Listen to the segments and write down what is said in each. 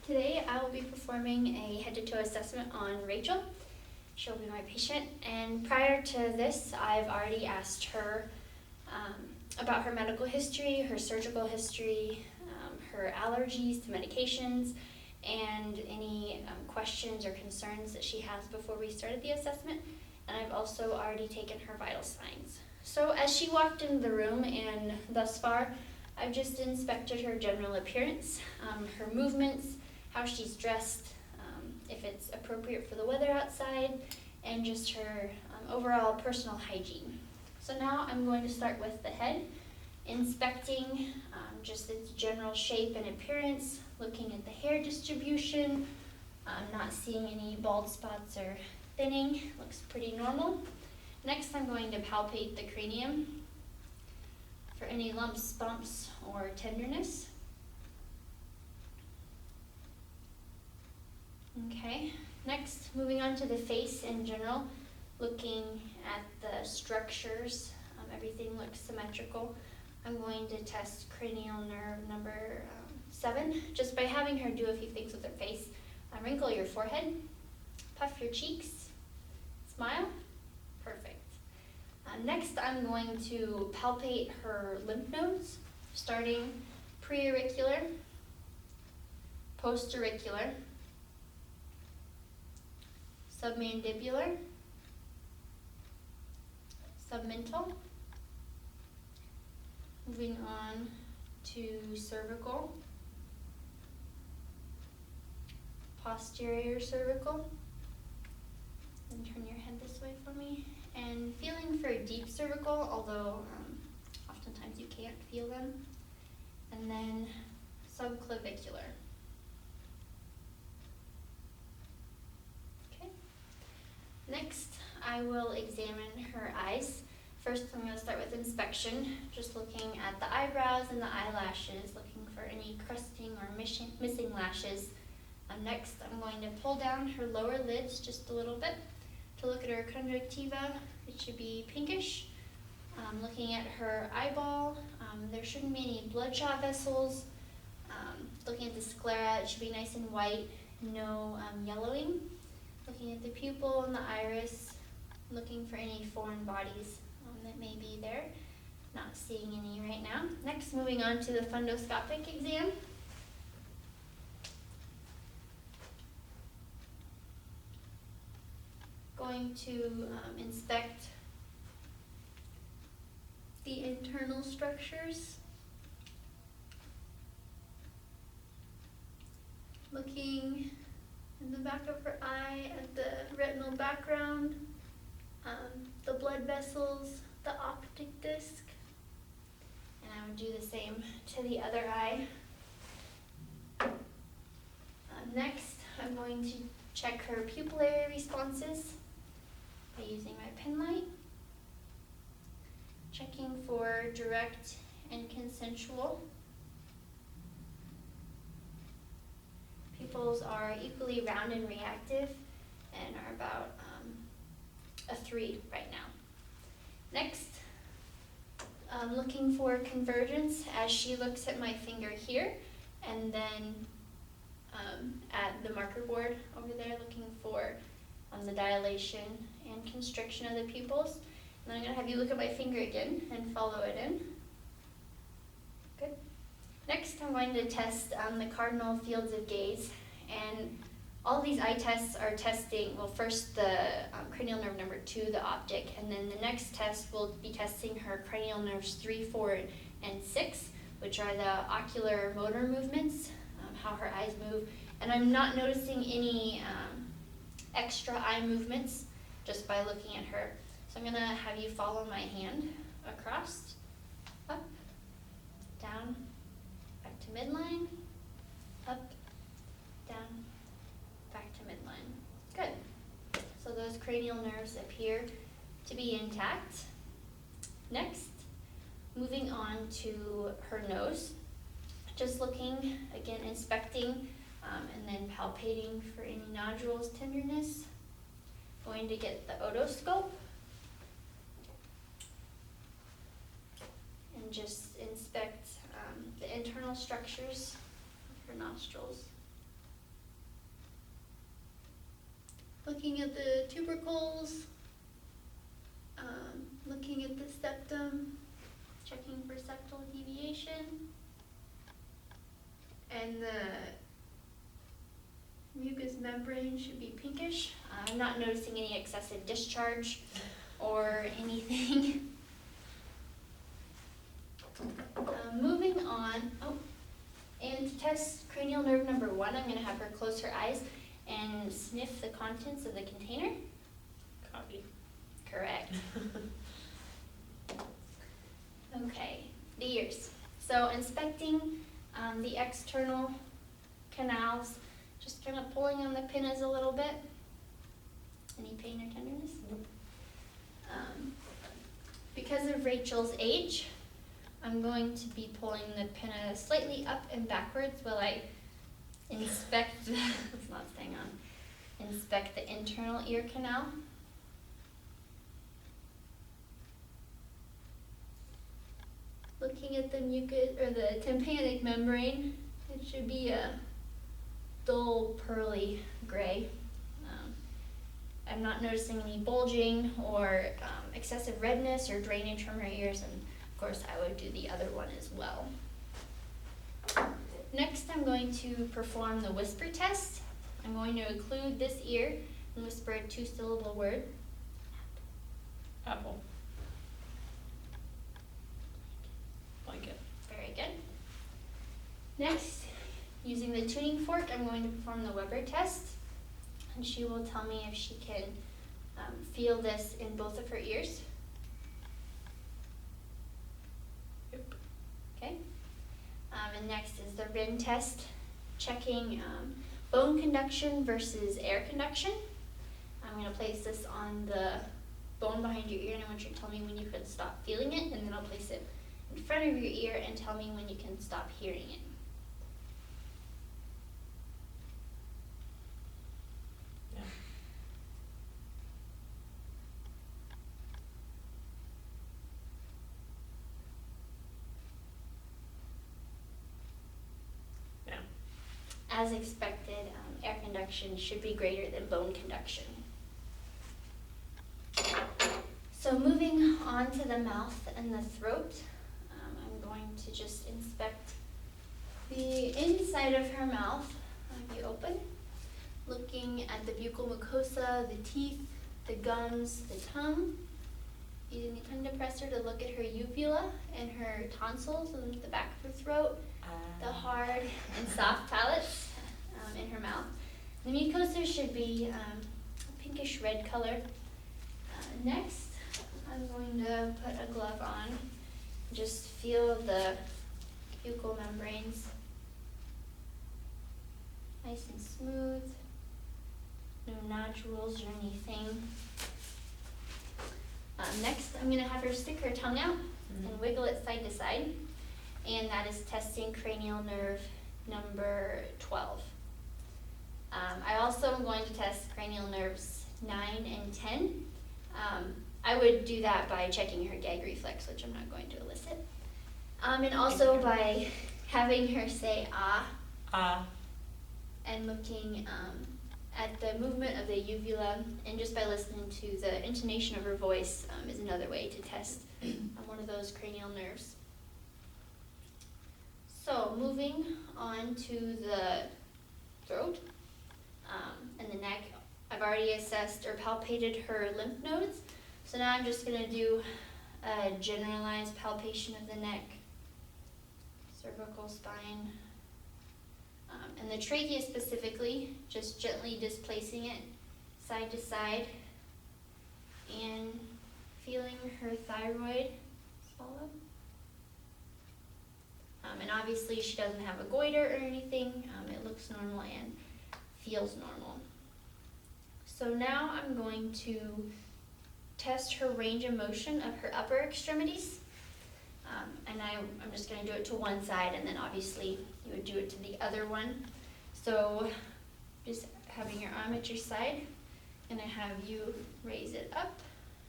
Today I will be performing a head-to-toe assessment on Rachel. She'll be my patient, and prior to this I've already asked her about her medical history, her surgical history, her allergies to medications, and any questions or concerns that she has before we started the assessment. And I've also already taken her vital signs. So as she walked into the room, and thus far I've just inspected her general appearance, her movements, how she's dressed, if it's appropriate for the weather outside, and just her overall personal hygiene. So now I'm going to start with the head, inspecting just its general shape and appearance, looking at the hair distribution, not seeing any bald spots or thinning, looks pretty normal. Next I'm going to palpate the cranium for any lumps, bumps, or tenderness. Okay, next moving on to the face in general, looking at the structures, everything looks symmetrical. I'm going to test cranial nerve number 7, just by having her do a few things with her face. Wrinkle your forehead, puff your cheeks, smile, perfect. Next I'm going to palpate her lymph nodes, starting preauricular, postauricular, submandibular, submental. Moving on to cervical, posterior cervical, and turn your head this way for me. And feeling for deep cervical, although oftentimes you can't feel them. And then subclavicular. Okay. Next, I will examine her eyes. First, I'm going to start with inspection, just looking at the eyebrows and the eyelashes, looking for any crusting or missing lashes. Next, I'm going to pull down her lower lids just a little bit to look at her conjunctiva. It should be pinkish. Looking at her eyeball, there shouldn't be any bloodshot vessels. Looking at the sclera, it should be nice and white, no yellowing. Looking at the pupil and the iris, looking for any foreign bodies that may be there. Not seeing any right now. Next, moving on to the fundoscopic exam. Going to inspect the internal structures. Looking in the back of her eye at the retinal background, the blood vessels, the optic disc, and I would do the same to the other eye. Next, I'm going to check her pupillary responses by using my pen light, checking for direct and consensual. Pupils are equally round and reactive and are about a 3 right now. Next, looking for convergence as she looks at my finger here, and then at the marker board over there, looking for the dilation and constriction of the pupils. And then I'm going to have you look at my finger again and follow it in. Good. Next, I'm going to test the cardinal fields of gaze, and all of these eye tests are testing, well, first the cranial nerve number 2, the optic, and then the next test will be testing her cranial nerves 3, 4, and 6, which are the ocular motor movements, how her eyes move. And I'm not noticing any extra eye movements just by looking at her. So I'm going to have you follow my hand across, up, down, back to midline, up, down, back to midline. Good. So those cranial nerves appear to be intact. Next, moving on to her nose. Just looking, again, inspecting, and then palpating for any nodules, tenderness. Going to get the otoscope and just inspect the internal structures of her nostrils. looking at the tubercles, looking at the septum, checking for septal deviation, and the mucous membrane should be pinkish. I'm not noticing any excessive discharge or anything. Moving on, and to test cranial nerve number 1, I'm going to have her close her eyes and sniff the contents of the container. Copy. Correct. Okay, the ears. So inspecting the external canals, just kind of pulling on the pinnas a little bit. Any pain or tenderness? Nope. Because of Rachel's age, I'm going to be pulling the pinna slightly up and backwards while I inspect, it's not staying on, inspect the internal ear canal. Looking at the mucus, or the tympanic membrane, it should be a dull pearly gray. I'm not noticing any bulging or excessive redness or drainage from her ears, and of course I would do the other one as well. Next, I'm going to perform the whisper test. I'm going to occlude this ear and whisper a 2-syllable word. Apple. Blanket. Very good. Next, using the tuning fork, I'm going to perform the Weber test, and she will tell me if she can feel this in both of her ears. Yep. Okay. And next is the Rin test, checking bone conduction versus air conduction. I'm going to place this on the bone behind your ear, and I want you to tell me when you can stop feeling it, and then I'll place it in front of your ear and tell me when you can stop hearing it. Yeah. Yeah. As expected, air conduction should be greater than bone conduction. So moving on to the mouth and the throat, I'm going to just inspect the inside of her mouth. Be open, looking at the buccal mucosa, the teeth, the gums, the tongue. Using the tongue depressor to look at her uvula and her tonsils and the back of her throat, the hard and soft palates in her mouth. The mucosa should be a pinkish red color. Next, I'm going to put a glove on. Just feel the buccal membranes. Nice and smooth. No nodules or anything. Next, I'm going to have her stick her tongue out and wiggle it side to side. And that is testing cranial nerve number 12. I also am going to test cranial nerves 9 and 10. I would do that by checking her gag reflex, which I'm not going to elicit. And also by having her say ah, and looking at the movement of the uvula, and just by listening to the intonation of her voice is another way to test one of those cranial nerves. So moving on to the throat and the neck, I've already assessed or palpated her lymph nodes. So now I'm just going to do a generalized palpation of the neck, cervical spine, and the trachea specifically, just gently displacing it side to side and feeling her thyroid swallow. And obviously she doesn't have a goiter or anything. It looks normal and feels normal. So now I'm going to test her range of motion of her upper extremities. And I'm just going to do it to one side, and then obviously you would do it to the other one. So just having your arm at your side, and I have you raise it up,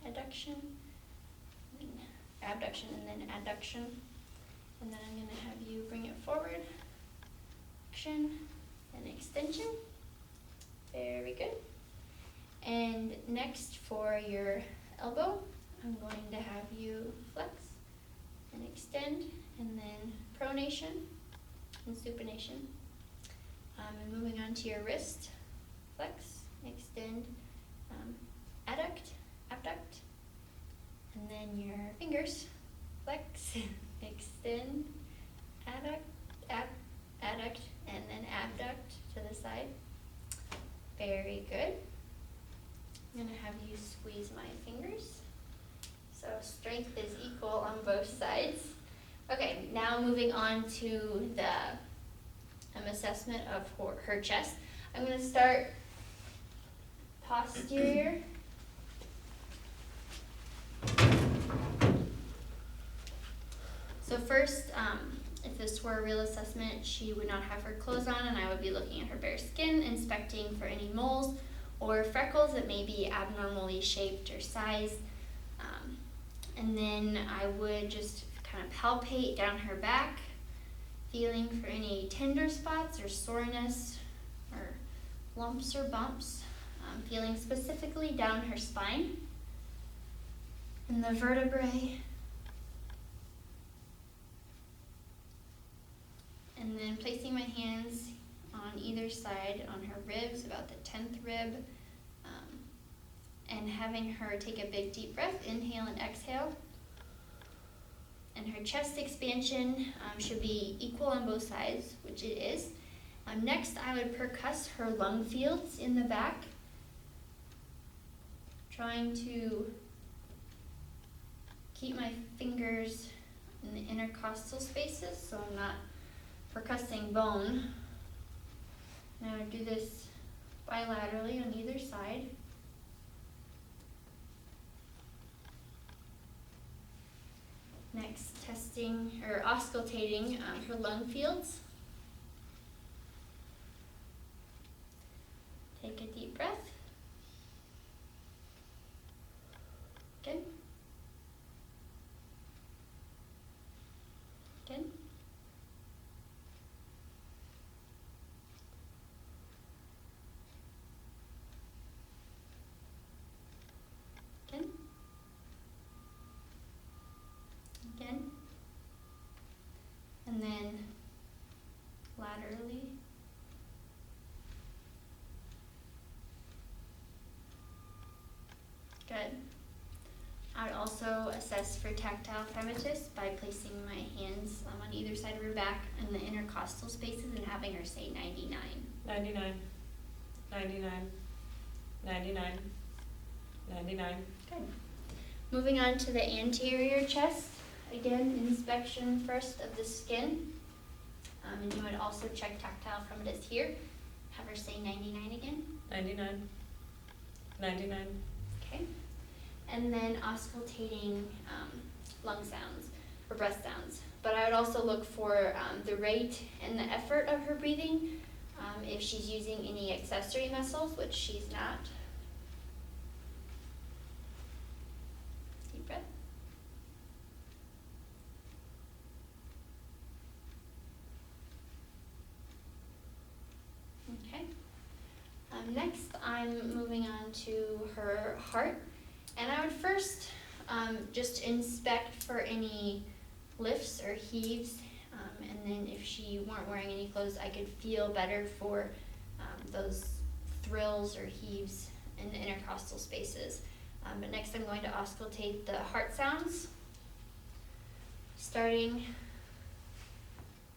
adduction, and abduction, and then adduction. And then I'm going to have you bring it forward, action, and extension. Very good. And next for your elbow, I'm going to have you flex and extend, and then pronation and supination. And moving on to your wrist, flex, extend, adduct, abduct, and then your fingers, flex, extend, adduct, and then abduct to the side. Very good. I'm gonna have you squeeze my fingers. So strength is equal on both sides. Okay, now moving on to the assessment of her chest. I'm gonna start posterior. So first, if this were a real assessment, she would not have her clothes on, and I would be looking at her bare skin, inspecting for any moles or freckles that may be abnormally shaped or sized. And then I would just kind of palpate down her back, feeling for any tender spots or soreness or lumps or bumps, feeling specifically down her spine and the vertebrae. And then placing my hands on either side on her ribs, about the 10th rib, and having her take a big deep breath, inhale and exhale. And her chest expansion should be equal on both sides, which it is. Next, I would percuss her lung fields in the back, trying to keep my fingers in the intercostal spaces so I'm not percussing bone. And I would do this bilaterally on either side. Next, testing or auscultating her lung fields. Take a deep breath. Good. Good. Good. Again. And then laterally. Good. I would also assess for tactile phlebitis by placing my hands on either side of her back in the intercostal spaces and having her say 99. 99, 99, 99, 99. Good. Moving on to the anterior chest. Again, inspection first of the skin. And you would also check tactile phlebitis here. Have her say 99 again. 99, 99. Okay. And then auscultating lung sounds or breath sounds. But I would also look for the rate and the effort of her breathing. If she's using any accessory muscles, which she's not. Deep breath. Okay. Next, I'm moving on to her heart. And I would first just inspect for any lifts or heaves, and then if she weren't wearing any clothes, I could feel better for those thrills or heaves in the intercostal spaces. But next I'm going to auscultate the heart sounds, starting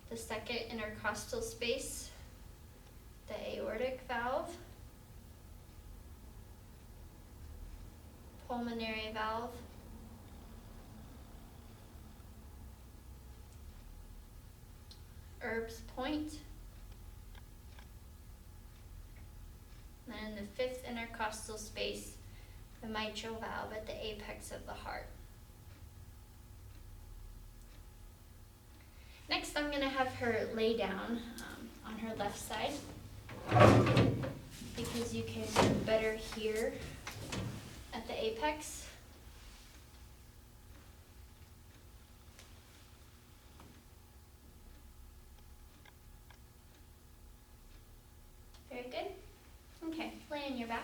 the second intercostal space, the aortic valve, pulmonary valve, Erb's point, and then the fifth intercostal space, the mitral valve at the apex of the heart. Next, I'm going to have her lay down on her left side because you can better hear at the apex. Very good. Okay, lay on your back.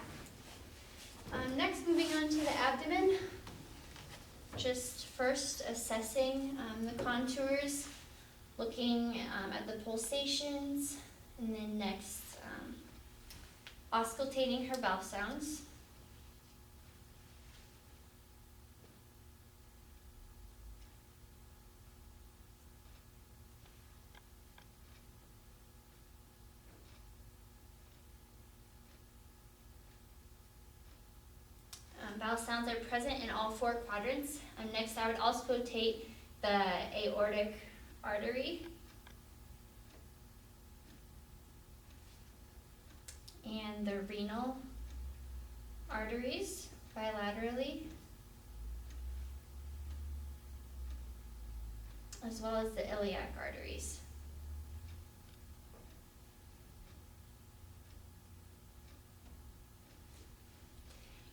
just first assessing the contours, looking at the pulsations, and then next auscultating her vowel sounds. Vowel sounds are present in all four quadrants. Next, I would auscultate the aortic artery and the renal arteries bilaterally, as well as the iliac arteries.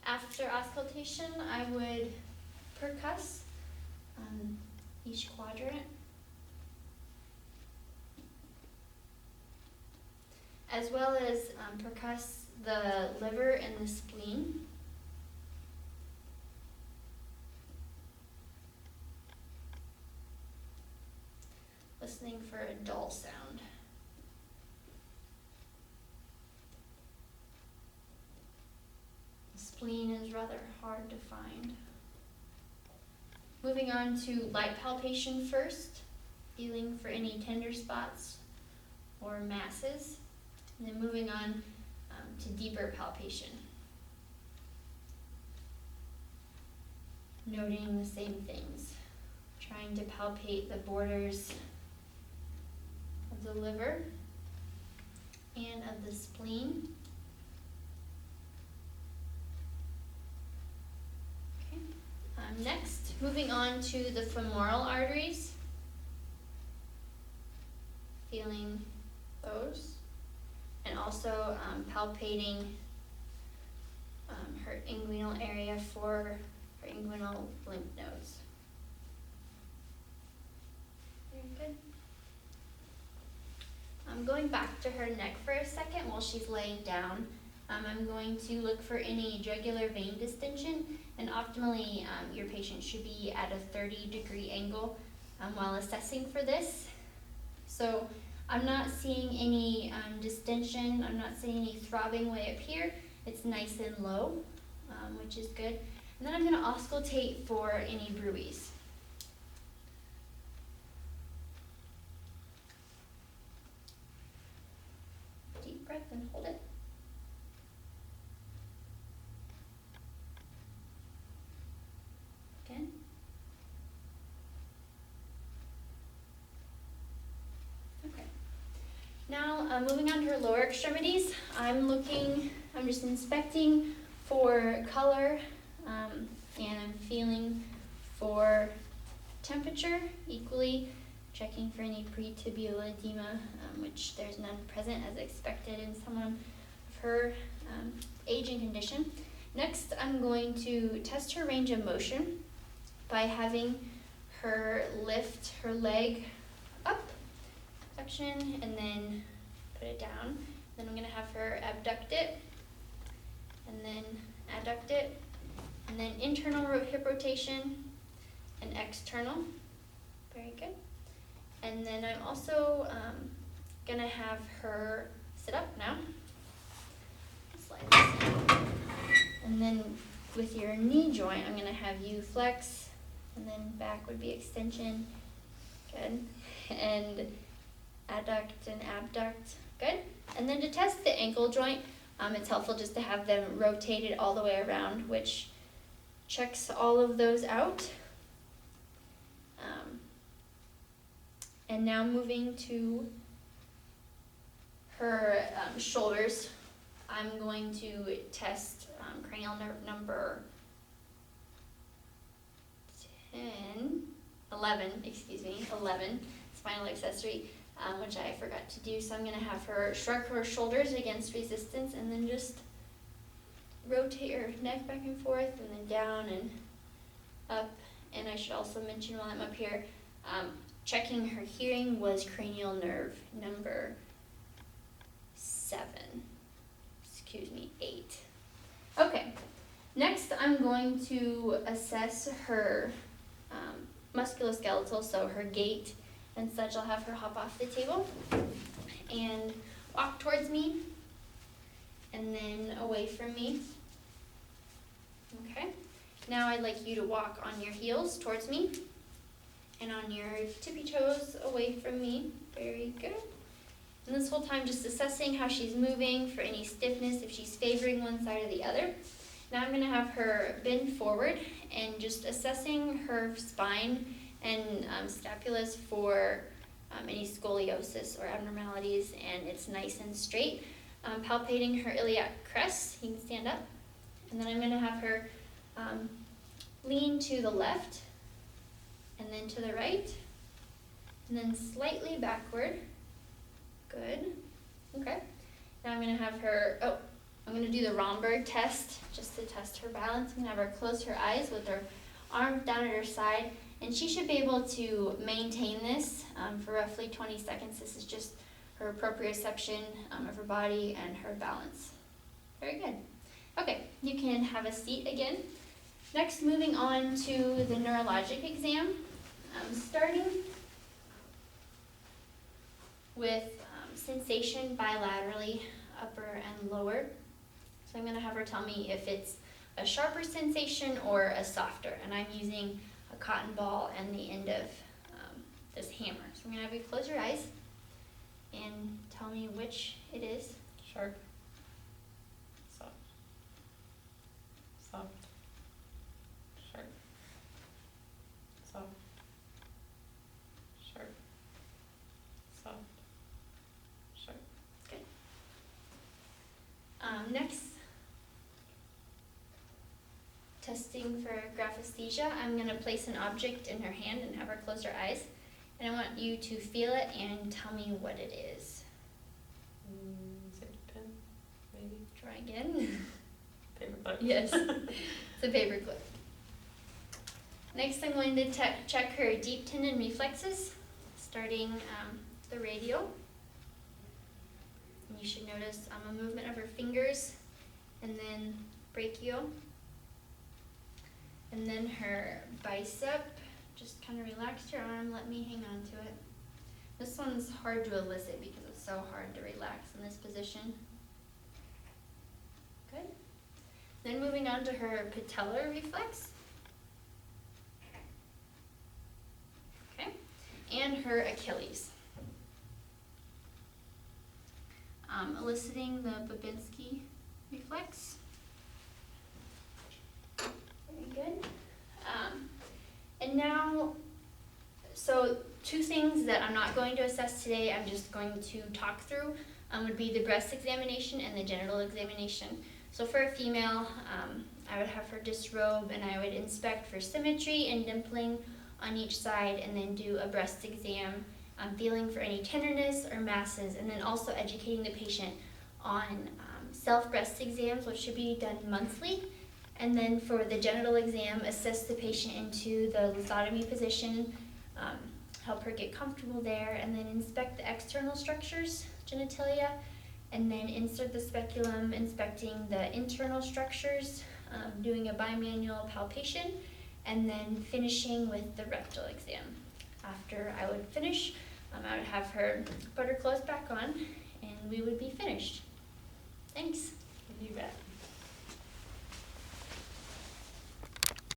After auscultation, I would percuss each quadrant, as well as percuss the liver and the spleen. Listening for a dull sound. Spleen is rather hard to find. Moving on to light palpation first, feeling for any tender spots or masses, and then moving on to deeper palpation. Noting the same things, trying to palpate the borders of the liver and of the spleen. Next, moving on to the femoral arteries, feeling those, and also palpating her inguinal area for her inguinal lymph nodes. Very good. I'm going back to her neck for a second while she's laying down. I'm going to look for any jugular vein distension, and optimally your patient should be at a 30-degree angle while assessing for this. So I'm not seeing any distension, I'm not seeing any throbbing way up here. It's nice and low, which is good. And then I'm going to auscultate for any bruits. Deep breath and hold it. Again. Okay. Now moving on to her lower extremities, I'm just inspecting for color and I'm feeling for temperature, equally checking for any pretibial edema, which there's none present as expected in someone of her age and condition. Next, I'm going to test her range of motion by having her lift her leg up, flexion, and then put it down. Then I'm going to have her abduct it, and then adduct it, and then internal hip rotation and external. Very good. And then I'm also going to have her sit up now. Slide this in. And then with your knee joint, I'm going to have you flex, and then back would be extension. Good. And adduct and abduct. Good. And then to test the ankle joint, it's helpful just to have them rotated all the way around, which checks all of those out. And now moving to her shoulders, I'm going to test cranial nerve number 11, spinal accessory, which I forgot to do. So I'm going to have her shrug her shoulders against resistance and then just rotate her neck back and forth and then down and up. And I should also mention while I'm up here, checking her hearing was cranial nerve number 8. Okay, next I'm going to assess her musculoskeletal, so her gait and such. I'll have her hop off the table and walk towards me and then away from me. Okay, now I'd like you to walk on your heels towards me and on your tippy toes away from me. Very good. And this whole time just assessing how she's moving for any stiffness, if she's favoring one side or the other. Now I'm going to have her bend forward and just assessing her spine and scapulas for any scoliosis or abnormalities, and it's nice and straight. Palpating her iliac crest. You can stand up. And then I'm going to have her lean to the left and then to the right and then slightly backward. Good. Okay. Now I'm going to have her, I'm going to do the Romberg test just to test her balance. I'm going to have her close her eyes with her arms down at her side, and she should be able to maintain this for roughly 20 seconds. This is just her proprioception of her body and her balance. Very good. Okay, you can have a seat again. Next, moving on to the neurologic exam, starting with sensation bilaterally, upper and lower. So I'm going to have her tell me if it's a sharper sensation or a softer, and I'm using a cotton ball and the end of this hammer. So I'm going to have you close your eyes and tell me which it is. Sharp. Soft. Soft. Sharp. Soft. Sharp. Soft. Sharp. Good. Next, testing for graphesthesia. I'm going to place an object in her hand and have her close her eyes. And I want you to feel it and tell me what it is. Safety pin, maybe. Try again. Paperclip. Yes, it's a paper clip. Next, I'm going to check her deep tendon reflexes, starting the radial. And you should notice a movement of her fingers, and then brachial, and then her bicep. Just kind of relax your arm, let me hang on to it. This one's hard to elicit because it's so hard to relax in this position. Good. Then moving on to her patellar reflex. Okay. And her Achilles. Eliciting the Babinski reflex. Very good. And now, so two things that I'm not going to assess today, I'm just going to talk through, would be the breast examination and the genital examination. So for a female, I would have her disrobe and I would inspect for symmetry and dimpling on each side, and then do a breast exam, feeling for any tenderness or masses, and then also educating the patient on self-breast exams, which should be done monthly. And then for the genital exam, assist the patient into the lithotomy position, help her get comfortable there, and then inspect the external structures, genitalia, and then insert the speculum, inspecting the internal structures, doing a bimanual palpation, and then finishing with the rectal exam. After I would finish, I would have her put her clothes back on, and we would be finished.